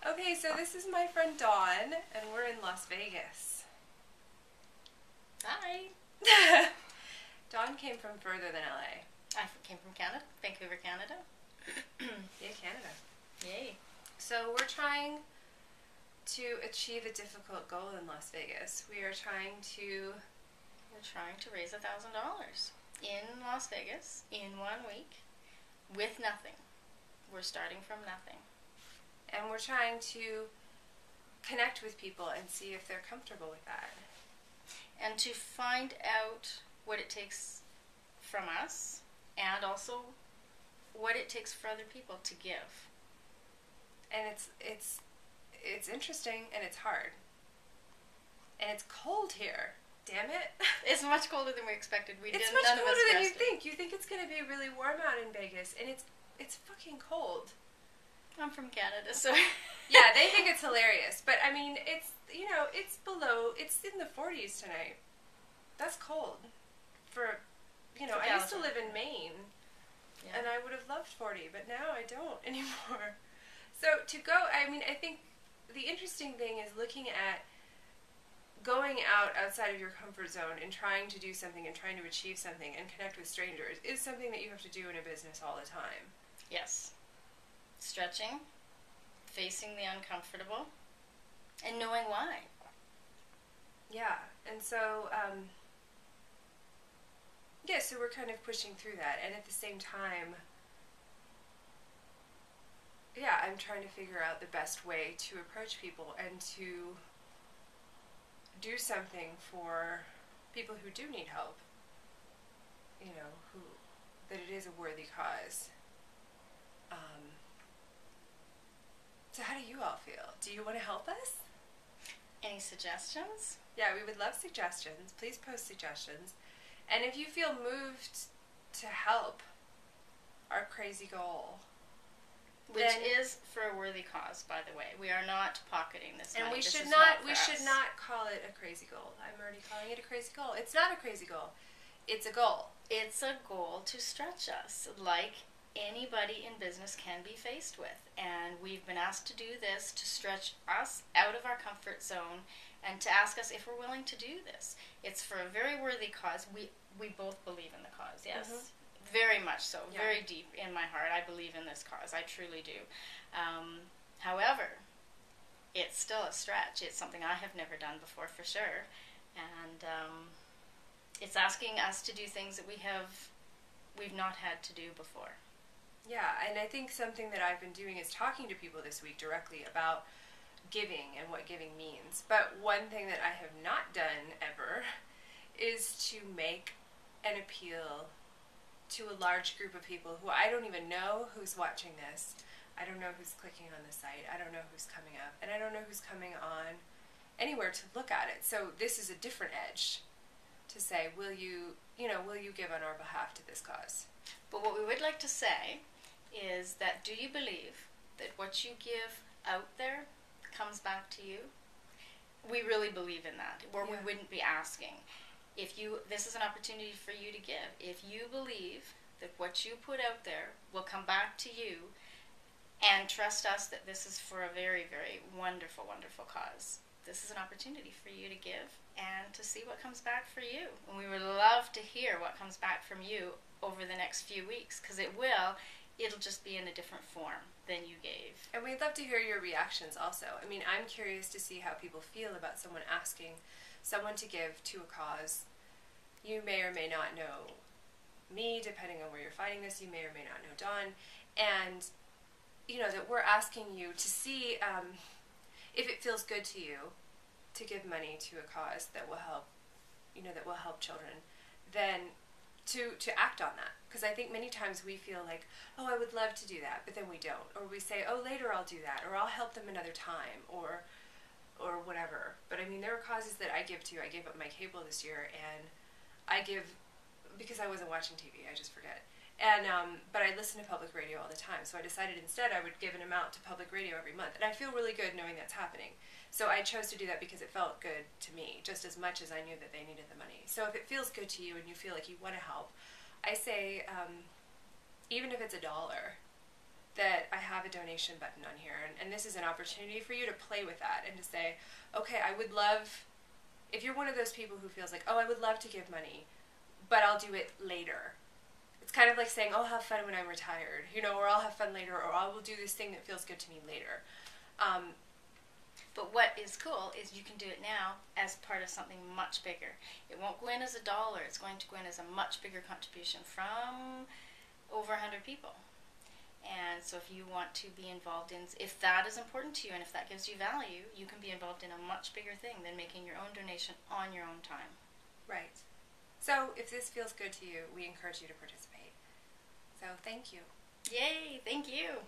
Okay, so this is my friend Dawn, and we're in Las Vegas. Hi. Dawn came from further than LA. I came from Canada, Vancouver, Canada. Yeah, Canada. Yay. So we're trying to achieve a difficult goal in Las Vegas. We're trying to raise $1,000 in Las Vegas in 1 week with nothing. We're starting from nothing. and we're trying to connect with people and see if they're comfortable with that. And to find out what it takes from us and also what it takes for other people to give. And it's interesting and it's hard. And it's cold here. Damn it. It's much colder than we expected. It's much colder than you think. You think it's going to be really warm out in Vegas, and it's fucking cold. I'm from Canada, so Yeah, they think it's hilarious, but I mean, it's in the 40s tonight. That's cold. I used to live in Maine, yeah. and I would have loved 40, but now I don't anymore. So I think the interesting thing is looking at going outside of your comfort zone and trying to do something and trying to achieve something and connect with strangers is something that you have to do in a business all the time. Yes. Stretching, facing the uncomfortable, and knowing why. Yeah, and so, so we're kind of pushing through that, and at the same time, I'm trying to figure out the best way to approach people and to do something for people who do need help, that it is a worthy cause. So how do you all feel? Do you want to help us? Any suggestions? Yeah, we would love suggestions. Please post suggestions. And if you feel moved to help our crazy goal, which is for a worthy cause, by the way. We are not pocketing this money. And we this should is not call it a crazy goal. I'm already calling it a crazy goal. It's not a crazy goal. It's a goal. It's a goal to stretch us, like anybody in business can be faced with. And we've been asked to do this to stretch us out of our comfort zone and to ask us if we're willing to do this. It's for a very worthy cause. We both believe in the cause, yes. Mm-hmm. Very much so. Yeah. Very deep in my heart, I believe in this cause. I truly do. However, it's still a stretch. It's something I have never done before, for sure. And it's asking us to do things that we've not had to do before. Yeah, and I think something that I've been doing is talking to people this week directly about giving and what giving means. But one thing that I have not done ever is to make an appeal to a large group of people who I don't even know who's watching this. I don't know who's clicking on the site. I don't know who's coming up. And I don't know who's coming on anywhere to look at it. So this is a different edge to say, will you give on our behalf to this cause? But what we would like to say is that, do you believe that what you give out there comes back to you? We really believe in that, or we wouldn't be asking. This is an opportunity for you to give. If you believe that what you put out there will come back to you, and trust us that this is for a very, very wonderful, wonderful cause, this is an opportunity for you to give and to see what comes back for you. And we would love to hear what comes back from you over the next few weeks, because it will. It'll just be in a different form than you gave. And we'd love to hear your reactions also. I mean, I'm curious to see how people feel about someone asking someone to give to a cause. You may or may not know me, depending on where you're finding this. You may or may not know Dawn. And, that we're asking you to see if it feels good to you to give money to a cause that will help, that will help children, then to act on that. Because I think many times we feel like, oh, I would love to do that, but then we don't. Or we say, oh, later I'll do that, or I'll help them another time, or whatever. But I mean, there are causes that I give to. I gave up my cable this year, and I give, because I wasn't watching TV, I just forget. And but I listen to public radio all the time, so I decided instead I would give an amount to public radio every month, and I feel really good knowing that's happening. So I chose to do that because it felt good to me, just as much as I knew that they needed the money. So if it feels good to you and you feel like you want to help, I say, even if it's $1, that I have a donation button on here, and this is an opportunity for you to play with that and to say, okay, I would love, if you're one of those people who feels like, oh, I would love to give money, but I'll do it later. It's kind of like saying, oh, I'll have fun when I'm retired, or I'll have fun later, or I will do this thing that feels good to me later. But what is cool is you can do it now as part of something much bigger. It won't go in as $1. It's going to go in as a much bigger contribution from over 100 people. And so if you want to be involved in, if that is important to you and if that gives you value, you can be involved in a much bigger thing than making your own donation on your own time. Right. So if this feels good to you, we encourage you to participate. So thank you. Yay, thank you.